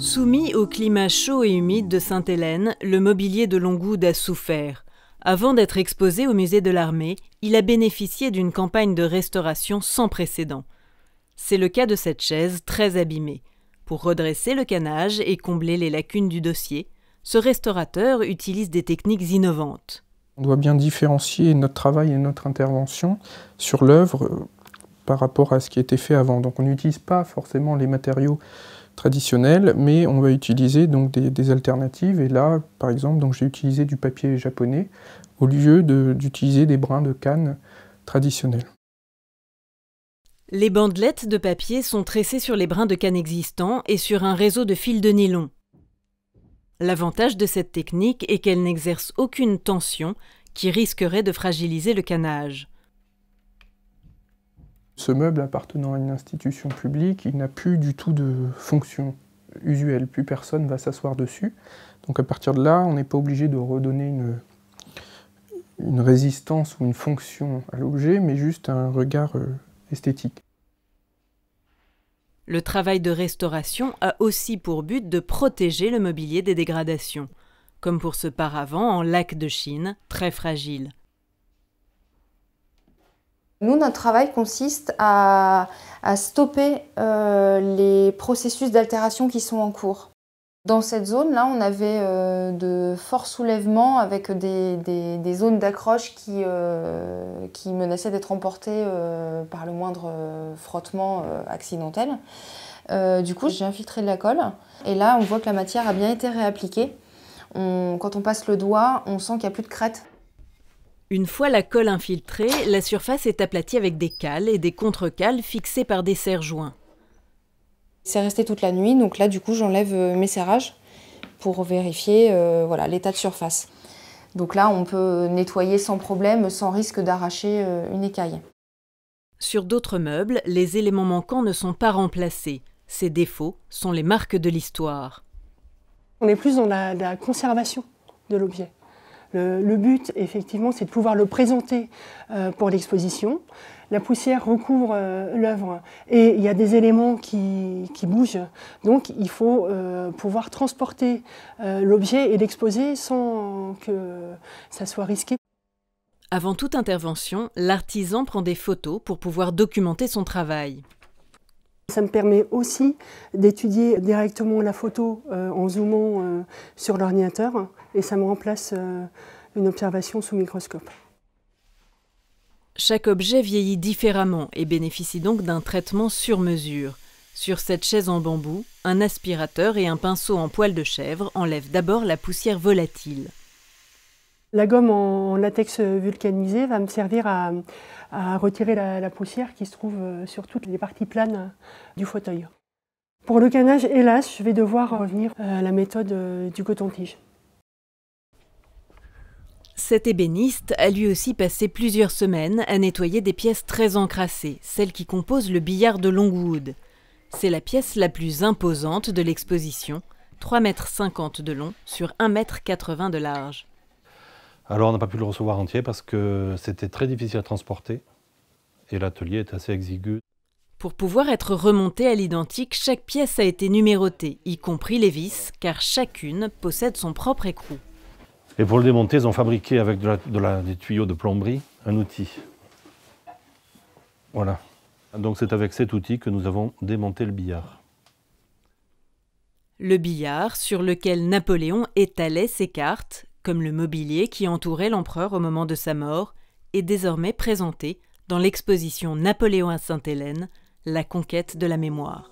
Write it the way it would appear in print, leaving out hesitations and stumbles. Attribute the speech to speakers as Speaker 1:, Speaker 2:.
Speaker 1: Soumis au climat chaud et humide de Sainte-Hélène, le mobilier de Longwood a souffert. Avant d'être exposé au musée de l'Armée, il a bénéficié d'une campagne de restauration sans précédent. C'est le cas de cette chaise très abîmée. Pour redresser le canage et combler les lacunes du dossier, ce restaurateur utilise des techniques innovantes.
Speaker 2: On doit bien différencier notre travail et notre intervention sur l'œuvre par rapport à ce qui a été fait avant. Donc on n'utilise pas forcément les matériaux traditionnels, mais on va utiliser donc des alternatives. Et là, par exemple, j'ai utilisé du papier japonais au lieu d'utiliser des brins de canne traditionnels.
Speaker 1: Les bandelettes de papier sont tressées sur les brins de canne existants et sur un réseau de fils de nylon. L'avantage de cette technique est qu'elle n'exerce aucune tension qui risquerait de fragiliser le canage.
Speaker 2: Ce meuble appartenant à une institution publique, il n'a plus du tout de fonction usuelle. Plus personne ne va s'asseoir dessus. Donc à partir de là, on n'est pas obligé de redonner une résistance ou une fonction à l'objet, mais juste un regard esthétique.
Speaker 1: Le travail de restauration a aussi pour but de protéger le mobilier des dégradations, comme pour ce paravent en laque de Chine, très fragile.
Speaker 3: Nous, notre travail consiste à stopper les processus d'altération qui sont en cours. Dans cette zone-là, on avait de forts soulèvements avec des zones d'accroche qui menaçaient d'être emportées par le moindre frottement accidentel. Du coup, j'ai infiltré de la colle et là, on voit que la matière a bien été réappliquée. Quand on passe le doigt, on sent qu'il n'y a plus de crête.
Speaker 1: Une fois la colle infiltrée, la surface est aplatie avec des cales et des contre-cales fixées par des serre-joints.
Speaker 3: C'est resté toute la nuit, donc là du coup j'enlève mes serrages pour vérifier l'état de surface. Donc là on peut nettoyer sans problème, sans risque d'arracher une écaille.
Speaker 1: Sur d'autres meubles, les éléments manquants ne sont pas remplacés. Ces défauts sont les marques de l'histoire.
Speaker 4: On est plus dans la conservation de l'objet. Le but, effectivement, c'est de pouvoir le présenter pour l'exposition. La poussière recouvre l'œuvre et il y a des éléments qui bougent. Donc, il faut pouvoir transporter l'objet et l'exposer sans que ça soit risqué.
Speaker 1: Avant toute intervention, l'artisan prend des photos pour pouvoir documenter son travail.
Speaker 4: Ça me permet aussi d'étudier directement la photo en zoomant sur l'ordinateur et ça me remplace une observation sous microscope.
Speaker 1: Chaque objet vieillit différemment et bénéficie donc d'un traitement sur mesure. Sur cette chaise en bambou, un aspirateur et un pinceau en poil de chèvre enlèvent d'abord la poussière volatile.
Speaker 4: La gomme en latex vulcanisé va me servir à retirer la poussière qui se trouve sur toutes les parties planes du fauteuil. Pour le canage, hélas, je vais devoir revenir à la méthode du coton-tige.
Speaker 1: Cet ébéniste a lui aussi passé plusieurs semaines à nettoyer des pièces très encrassées, celles qui composent le billard de Longwood. C'est la pièce la plus imposante de l'exposition, 3,50 m de long sur 1,80 m de large.
Speaker 5: Alors on n'a pas pu le recevoir entier parce que c'était très difficile à transporter et l'atelier est assez exigu.
Speaker 1: Pour pouvoir être remonté à l'identique, chaque pièce a été numérotée, y compris les vis, car chacune possède son propre écrou.
Speaker 5: Et pour le démonter, ils ont fabriqué avec des tuyaux de plomberie un outil. Voilà. Donc c'est avec cet outil que nous avons démonté le billard.
Speaker 1: Le billard sur lequel Napoléon étalait ses cartes, comme le mobilier qui entourait l'empereur au moment de sa mort, est désormais présenté dans l'exposition Napoléon à Sainte-Hélène, la conquête de la mémoire.